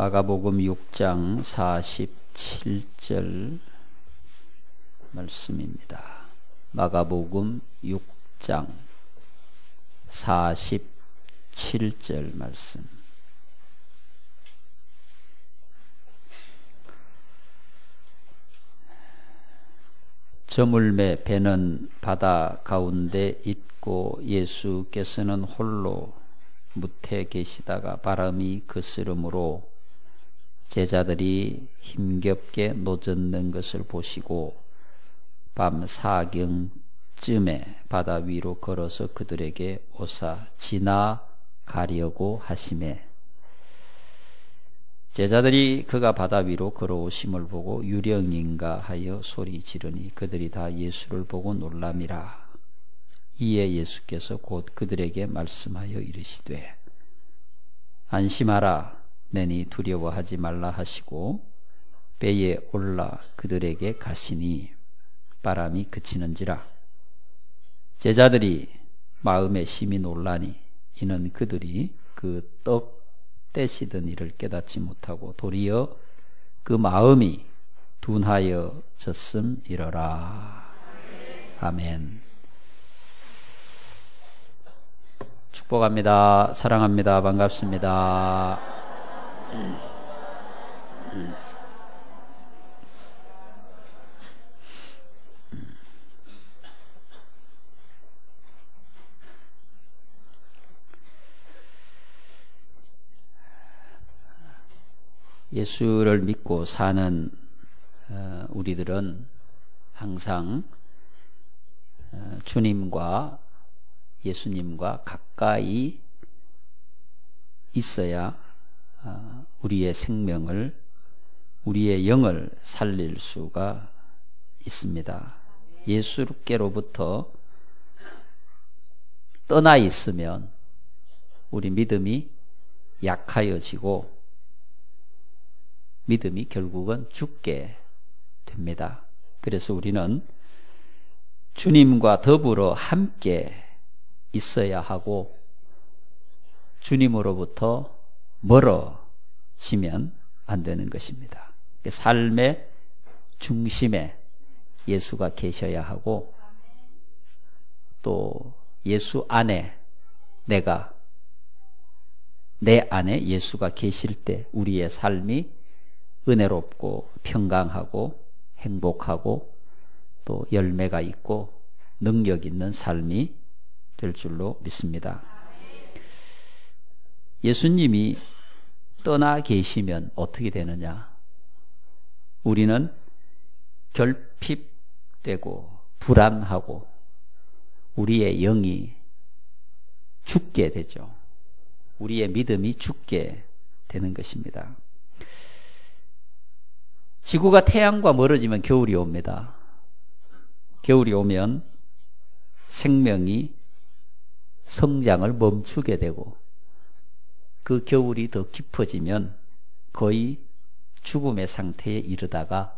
마가복음 6장 47절 말씀입니다. 마가복음 6장 47절 말씀. 저물매 배는 바다 가운데 있고 예수께서는 홀로 무태 계시다가 바람이 거스름으로 제자들이 힘겹게 노젓는 것을 보시고 밤 사경쯤에 바다 위로 걸어서 그들에게 오사 지나가려고 하시매 제자들이 그가 바다 위로 걸어오심을 보고 유령인가 하여 소리 지르니 그들이 다 예수를 보고 놀람이라. 이에 예수께서 곧 그들에게 말씀하여 이르시되 안심하라 내니 두려워하지 말라 하시고 배에 올라 그들에게 가시니 바람이 그치는지라. 제자들이 마음에 심히 놀라니 이는 그들이 그 떡 떼시던 일을 깨닫지 못하고 도리어 그 마음이 둔하여졌음이러라. 아멘. 축복합니다. 사랑합니다. 반갑습니다. 예수를 믿고 사는 우리들은 항상 주님과 예수님과 가까이 있어야 우리의 생명을, 우리의 영을 살릴 수가 있습니다. 예수께로부터 떠나 있으면 우리 믿음이 약하여지고 믿음이 결국은 죽게 됩니다. 그래서 우리는 주님과 더불어 함께 있어야 하고 주님으로부터 멀어지면 안 되는 것입니다. 삶의 중심에 예수가 계셔야 하고 또 예수 안에 내 안에 예수가 계실 때 우리의 삶이 은혜롭고 평강하고 행복하고 또 열매가 있고 능력 있는 삶이 될 줄로 믿습니다. 예수님이 떠나 계시면 어떻게 되느냐? 우리는 결핍되고 불안하고 우리의 영이 죽게 되죠. 우리의 믿음이 죽게 되는 것입니다. 지구가 태양과 멀어지면 겨울이 옵니다. 겨울이 오면 생명이 성장을 멈추게 되고 그 겨울이 더 깊어지면 거의 죽음의 상태에 이르다가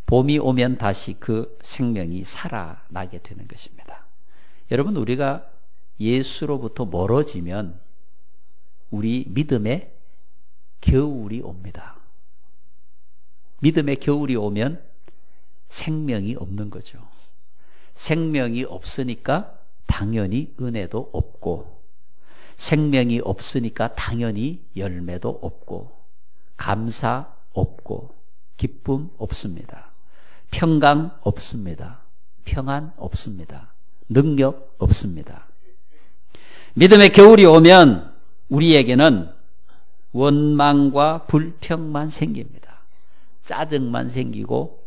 봄이 오면 다시 그 생명이 살아나게 되는 것입니다. 여러분, 우리가 예수로부터 멀어지면 우리 믿음에 겨울이 옵니다. 믿음의 겨울이 오면 생명이 없는 거죠. 생명이 없으니까 당연히 은혜도 없고, 생명이 없으니까 당연히 열매도 없고, 감사 없고, 기쁨 없습니다. 평강 없습니다. 평안 없습니다. 능력 없습니다. 믿음의 겨울이 오면 우리에게는 원망과 불평만 생깁니다. 짜증만 생기고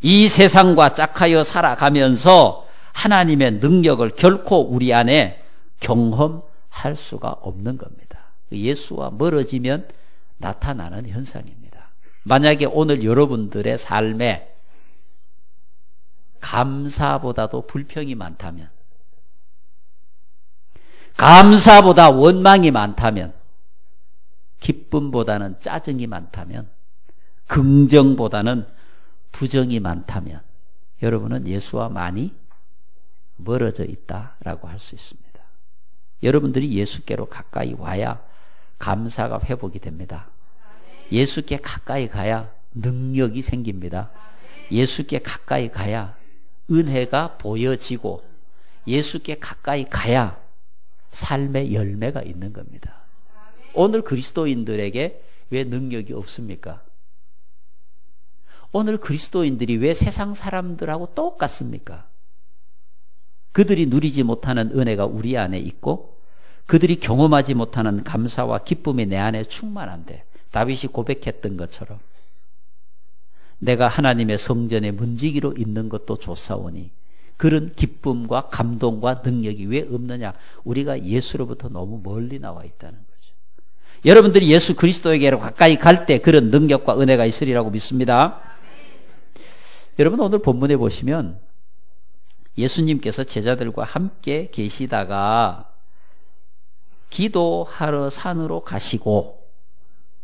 이 세상과 짝하여 살아가면서 하나님의 능력을 결코 우리 안에 경험할 수가 없는 겁니다. 예수와 멀어지면 나타나는 현상입니다. 만약에 오늘 여러분들의 삶에 감사보다도 불평이 많다면, 감사보다 원망이 많다면, 기쁨보다는 짜증이 많다면, 긍정보다는 부정이 많다면 여러분은 예수와 많이 멀어져 있다라고 할 수 있습니다. 여러분들이 예수께로 가까이 와야 감사가 회복이 됩니다. 예수께 가까이 가야 능력이 생깁니다. 예수께 가까이 가야 은혜가 보여지고 예수께 가까이 가야 삶의 열매가 있는 겁니다. 오늘 그리스도인들에게 왜 능력이 없습니까? 오늘 그리스도인들이 왜 세상 사람들하고 똑같습니까? 그들이 누리지 못하는 은혜가 우리 안에 있고 그들이 경험하지 못하는 감사와 기쁨이 내 안에 충만한데 다윗이 고백했던 것처럼 내가 하나님의 성전에 문지기로 있는 것도 좋사오니 그런 기쁨과 감동과 능력이 왜 없느냐? 우리가 예수로부터 너무 멀리 나와 있다는 거죠. 여러분들이 예수 그리스도에게로 가까이 갈 때 그런 능력과 은혜가 있으리라고 믿습니다. 여러분 오늘 본문에 보시면 예수님께서 제자들과 함께 계시다가 기도하러 산으로 가시고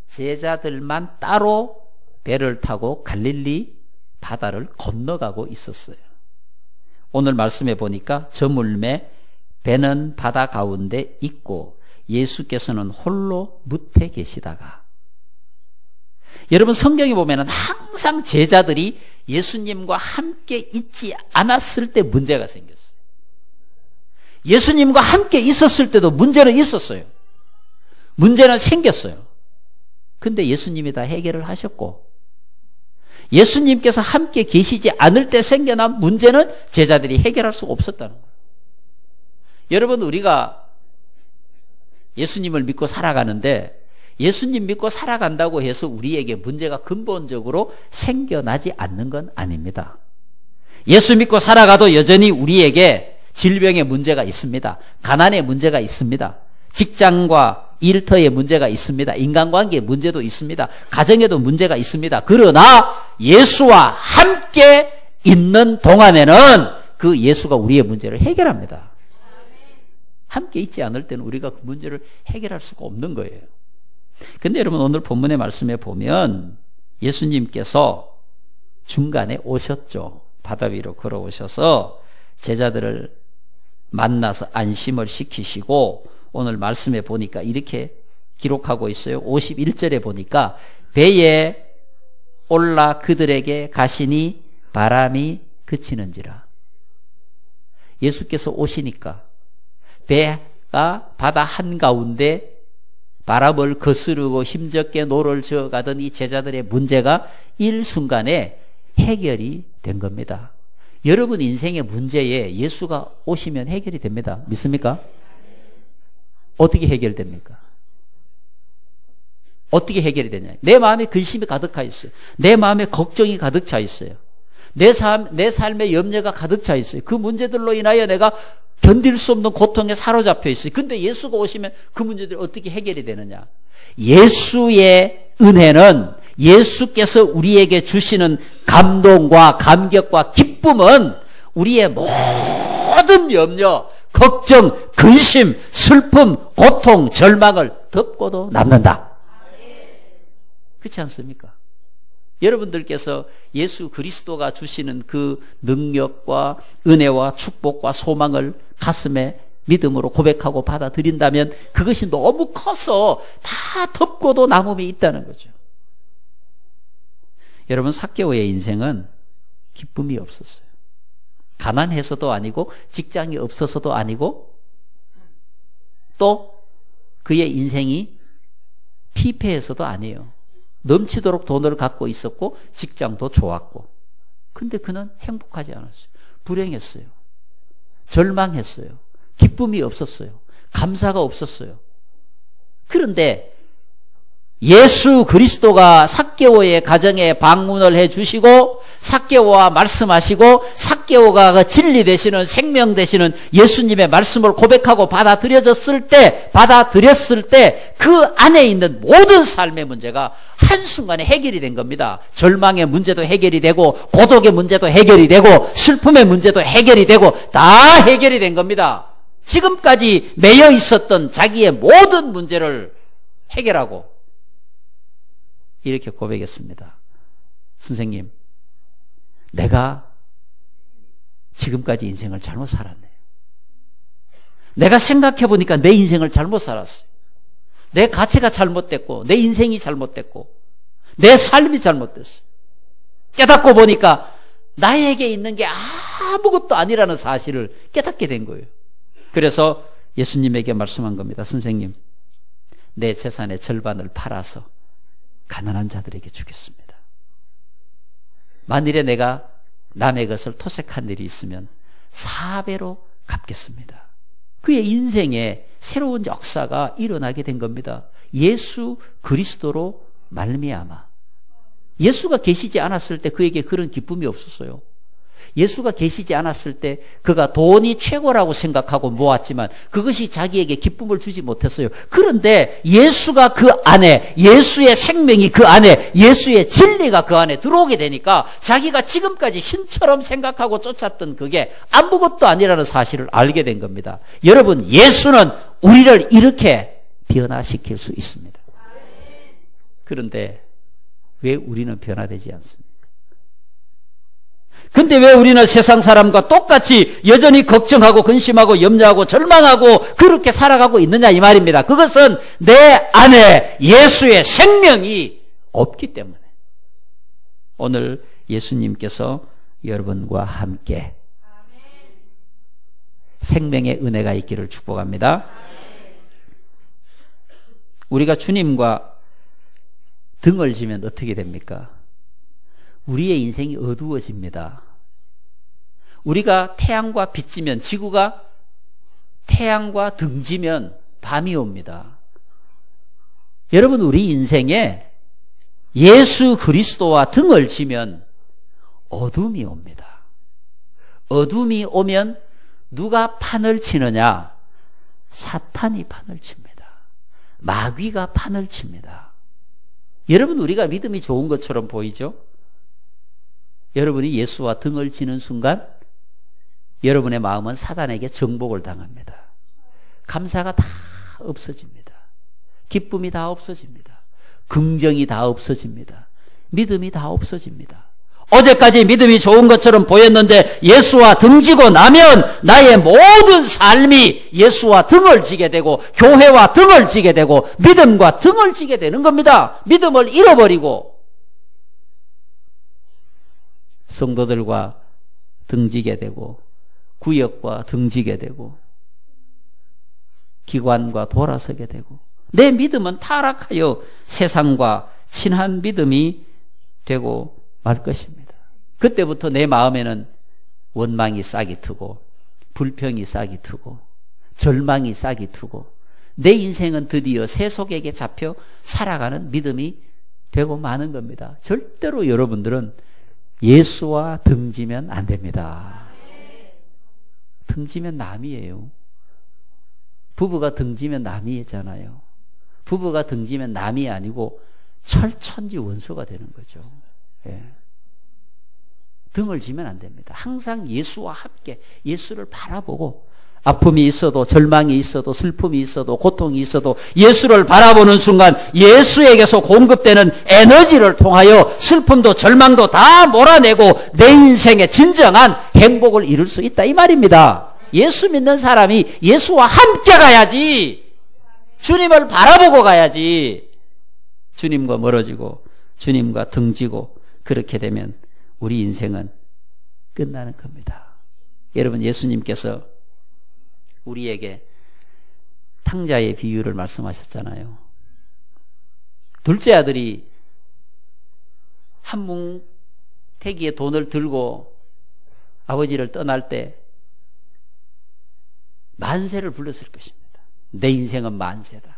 제자들만 따로 배를 타고 갈릴리 바다를 건너가고 있었어요. 오늘 말씀해 보니까 저물매 배는 바다 가운데 있고 예수께서는 홀로 뭇에 계시다가 여러분 성경에 보면 항상 제자들이 예수님과 함께 있지 않았을 때 문제가 생겼어요. 예수님과 함께 있었을 때도 문제는 있었어요. 문제는 생겼어요. 근데 예수님이 다 해결을 하셨고 예수님께서 함께 계시지 않을 때 생겨난 문제는 제자들이 해결할 수가 없었다는 거예요. 여러분 우리가 예수님을 믿고 살아가는데 예수님 믿고 살아간다고 해서 우리에게 문제가 근본적으로 생겨나지 않는 건 아닙니다. 예수 믿고 살아가도 여전히 우리에게 질병의 문제가 있습니다. 가난의 문제가 있습니다. 직장과 일터에 문제가 있습니다. 인간관계에 문제도 있습니다. 가정에도 문제가 있습니다. 그러나 예수와 함께 있는 동안에는 그 예수가 우리의 문제를 해결합니다. 함께 있지 않을 때는 우리가 그 문제를 해결할 수가 없는 거예요. 근데 여러분 오늘 본문의 말씀에 보면 예수님께서 중간에 오셨죠. 바다 위로 걸어오셔서 제자들을 만나서 안심을 시키시고 오늘 말씀에 보니까 이렇게 기록하고 있어요. 51절에 보니까 배에 올라 그들에게 가시니 바람이 그치는지라. 예수께서 오시니까 배가 바다 한가운데 바람을 거스르고 힘겹게 노를 저어가던 이 제자들의 문제가 일순간에 해결이 된 겁니다. 여러분 인생의 문제에 예수가 오시면 해결이 됩니다. 믿습니까? 어떻게 해결됩니까? 어떻게 해결이 되냐? 내 마음에 근심이 가득하 있어요. 내 마음에 걱정이 가득 차 있어요. 내 삶에 염려가 가득 차 있어요. 그 문제들로 인하여 내가 견딜 수 없는 고통에 사로잡혀 있어요. 근데 예수가 오시면 그 문제들이 어떻게 해결이 되느냐? 예수의 은혜는 예수께서 우리에게 주시는 감동과 감격과 기쁨은 우리의 모든 염려, 걱정, 근심, 슬픔, 고통, 절망을 덮고도 남는다. 그렇지 않습니까? 여러분들께서 예수 그리스도가 주시는 그 능력과 은혜와 축복과 소망을 가슴에 믿음으로 고백하고 받아들인다면 그것이 너무 커서 다 덮고도 남음이 있다는 거죠. 여러분 삭개오의 인생은 기쁨이 없었어요. 가난해서도 아니고 직장이 없어서도 아니고 또 그의 인생이 피폐해서도 아니에요. 넘치도록 돈을 갖고 있었고 직장도 좋았고 근데 그는 행복하지 않았어요. 불행했어요. 절망했어요. 기쁨이 없었어요. 감사가 없었어요. 그런데 예수 그리스도가 삭개오의 가정에 방문을 해주시고 삭개오와 말씀하시고 삭개오가 그 진리 되시는 생명 되시는 예수님의 말씀을 고백하고 받아들였을 때 그 안에 있는 모든 삶의 문제가 한순간에 해결이 된 겁니다. 절망의 문제도 해결이 되고 고독의 문제도 해결이 되고 슬픔의 문제도 해결이 되고 다 해결이 된 겁니다. 지금까지 매여 있었던 자기의 모든 문제를 해결하고 이렇게 고백했습니다. 선생님, 내가 지금까지 인생을 잘못 살았네. 내가 생각해보니까 내 인생을 잘못 살았어요. 내 가치가 잘못됐고 내 인생이 잘못됐고 내 삶이 잘못됐어. 깨닫고 보니까 나에게 있는 게 아무것도 아니라는 사실을 깨닫게 된 거예요. 그래서 예수님에게 말씀한 겁니다. 선생님, 내 재산의 절반을 팔아서 가난한 자들에게 주겠습니다. 만일에 내가 남의 것을 토색한 일이 있으면 4배로 갚겠습니다. 그의 인생에 새로운 역사가 일어나게 된 겁니다. 예수 그리스도로 말미암아. 예수가 계시지 않았을 때 그에게 그런 기쁨이 없었어요. 예수가 계시지 않았을 때 그가 돈이 최고라고 생각하고 모았지만 그것이 자기에게 기쁨을 주지 못했어요. 그런데 예수가 그 안에, 예수의 생명이 그 안에, 예수의 진리가 그 안에 들어오게 되니까 자기가 지금까지 신처럼 생각하고 쫓았던 그게 아무것도 아니라는 사실을 알게 된 겁니다. 여러분, 예수는 우리를 이렇게 변화시킬 수 있습니다. 그런데 왜 우리는 변화되지 않습니까? 근데 왜 우리는 세상 사람과 똑같이 여전히 걱정하고 근심하고 염려하고 절망하고 그렇게 살아가고 있느냐 이 말입니다. 그것은 내 안에 예수의 생명이 없기 때문에. 오늘 예수님께서 여러분과 함께 생명의 은혜가 있기를 축복합니다. 우리가 주님과 등을 지면 어떻게 됩니까? 우리의 인생이 어두워집니다. 우리가 태양과 빛지면, 지구가 태양과 등지면 밤이 옵니다. 여러분, 우리 인생에 예수 그리스도와 등을 지면 어둠이 옵니다. 어둠이 오면 누가 판을 치느냐? 사탄이 판을 칩니다. 마귀가 판을 칩니다. 여러분, 우리가 믿음이 좋은 것처럼 보이죠? 여러분이 예수와 등을 지는 순간 여러분의 마음은 사단에게 정복을 당합니다. 감사가 다 없어집니다. 기쁨이 다 없어집니다. 긍정이 다 없어집니다. 믿음이 다 없어집니다. 어제까지 믿음이 좋은 것처럼 보였는데 예수와 등지고 나면 나의 모든 삶이 예수와 등을 지게 되고 교회와 등을 지게 되고 믿음과 등을 지게 되는 겁니다. 믿음을 잃어버리고 성도들과 등지게 되고 구역과 등지게 되고 기관과 돌아서게 되고 내 믿음은 타락하여 세상과 친한 믿음이 되고 말 것입니다. 그때부터 내 마음에는 원망이 싹이 트고 불평이 싹이 트고 절망이 싹이 트고 내 인생은 드디어 세속에게 잡혀 살아가는 믿음이 되고 마는 겁니다. 절대로 여러분들은 예수와 등지면 안 됩니다. 등지면 남이에요. 부부가 등지면 남이잖아요. 부부가 등지면 남이 아니고 철천지 원수가 되는 거죠. 예. 등을 지면 안 됩니다. 항상 예수와 함께 예수를 바라보고 아픔이 있어도 절망이 있어도 슬픔이 있어도 고통이 있어도 예수를 바라보는 순간 예수에게서 공급되는 에너지를 통하여 슬픔도 절망도 다 몰아내고 내 인생의 진정한 행복을 이룰 수 있다 이 말입니다. 예수 믿는 사람이 예수와 함께 가야지, 주님을 바라보고 가야지. 주님과 멀어지고 주님과 등지고 그렇게 되면 우리 인생은 끝나는 겁니다. 여러분, 예수님께서 우리에게 탕자의 비유를 말씀하셨잖아요. 둘째 아들이 한 뭉태기에 돈을 들고 아버지를 떠날 때 만세를 불렀을 것입니다. 내 인생은 만세다.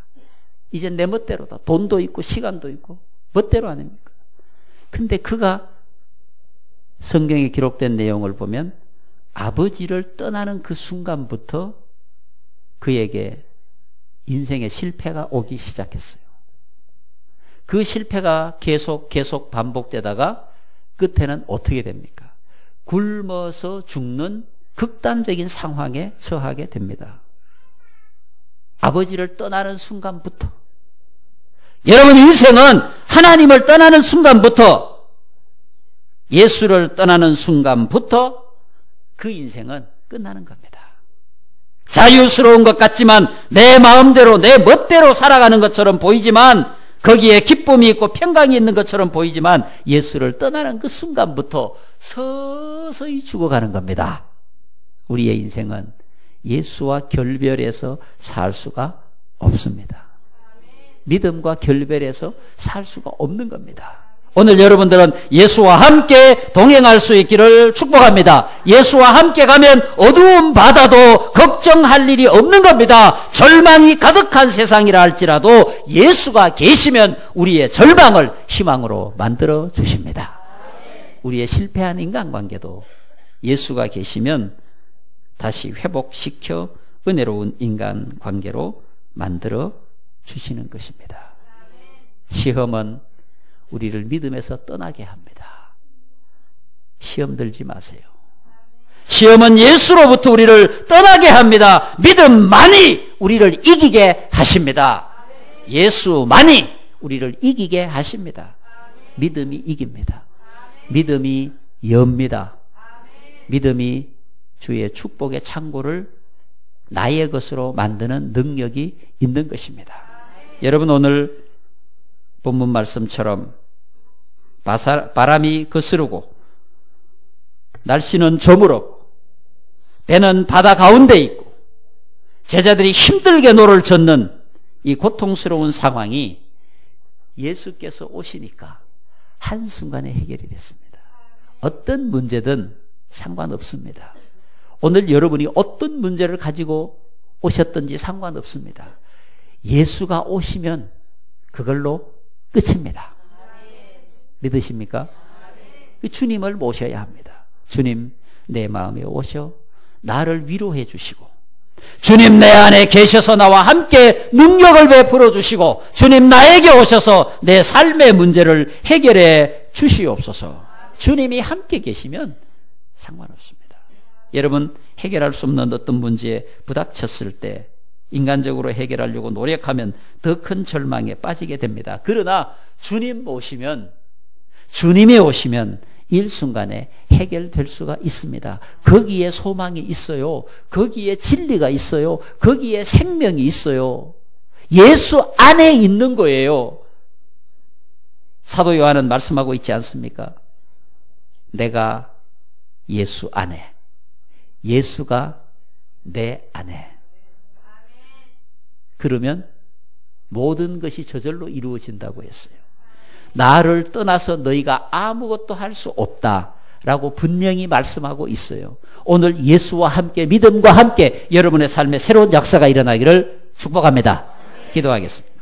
이제 내 멋대로다. 돈도 있고 시간도 있고 멋대로 아닙니까? 근데 그가 성경에 기록된 내용을 보면 아버지를 떠나는 그 순간부터 그에게 인생의 실패가 오기 시작했어요. 그 실패가 계속 반복되다가 끝에는 어떻게 됩니까? 굶어서 죽는 극단적인 상황에 처하게 됩니다. 아버지를 떠나는 순간부터, 여러분 인생은 하나님을 떠나는 순간부터, 예수를 떠나는 순간부터 그 인생은 끝나는 겁니다. 자유스러운 것 같지만 내 마음대로 내 멋대로 살아가는 것처럼 보이지만 거기에 기쁨이 있고 평강이 있는 것처럼 보이지만 예수를 떠나는 그 순간부터 서서히 죽어가는 겁니다. 우리의 인생은 예수와 결별해서 살 수가 없습니다. 믿음과 결별해서 살 수가 없는 겁니다. 오늘 여러분들은 예수와 함께 동행할 수 있기를 축복합니다. 예수와 함께 가면 어두운 바다도 걱정할 일이 없는 겁니다. 절망이 가득한 세상이라 할지라도 예수가 계시면 우리의 절망을 희망으로 만들어 주십니다. 우리의 실패한 인간관계도 예수가 계시면 다시 회복시켜 은혜로운 인간관계로 만들어 주시는 것입니다. 시험은 우리를 믿음에서 떠나게 합니다. 시험 들지 마세요. 시험은 예수로부터 우리를 떠나게 합니다. 믿음만이 우리를 이기게 하십니다. 예수만이 우리를 이기게 하십니다. 믿음이 이깁니다. 믿음이 엽니다. 믿음이 주의 축복의 창고를 나의 것으로 만드는 능력이 있는 것입니다. 여러분, 오늘 본문 말씀처럼 바람이 거스르고 날씨는 저물었고 배는 바다 가운데 있고 제자들이 힘들게 노를 젓는 이 고통스러운 상황이 예수께서 오시니까 한순간에 해결이 됐습니다. 어떤 문제든 상관없습니다. 오늘 여러분이 어떤 문제를 가지고 오셨든지 상관없습니다. 예수가 오시면 그걸로 끝입니다. 믿으십니까? 주님을 모셔야 합니다. 주님, 내 마음에 오셔 나를 위로해 주시고, 주님 내 안에 계셔서 나와 함께 능력을 베풀어 주시고, 주님 나에게 오셔서 내 삶의 문제를 해결해 주시옵소서. 주님이 함께 계시면 상관없습니다. 여러분, 해결할 수 없는 어떤 문제에 부닥쳤을 때 인간적으로 해결하려고 노력하면 더 큰 절망에 빠지게 됩니다. 그러나 주님이 오시면 일순간에 해결될 수가 있습니다. 거기에 소망이 있어요. 거기에 진리가 있어요. 거기에 생명이 있어요. 예수 안에 있는 거예요. 사도 요한은 말씀하고 있지 않습니까? 내가 예수 안에, 예수가 내 안에. 그러면 모든 것이 저절로 이루어진다고 했어요. 나를 떠나서 너희가 아무것도 할 수 없다라고 분명히 말씀하고 있어요. 오늘 예수와 함께, 믿음과 함께 여러분의 삶에 새로운 역사가 일어나기를 축복합니다. 기도하겠습니다.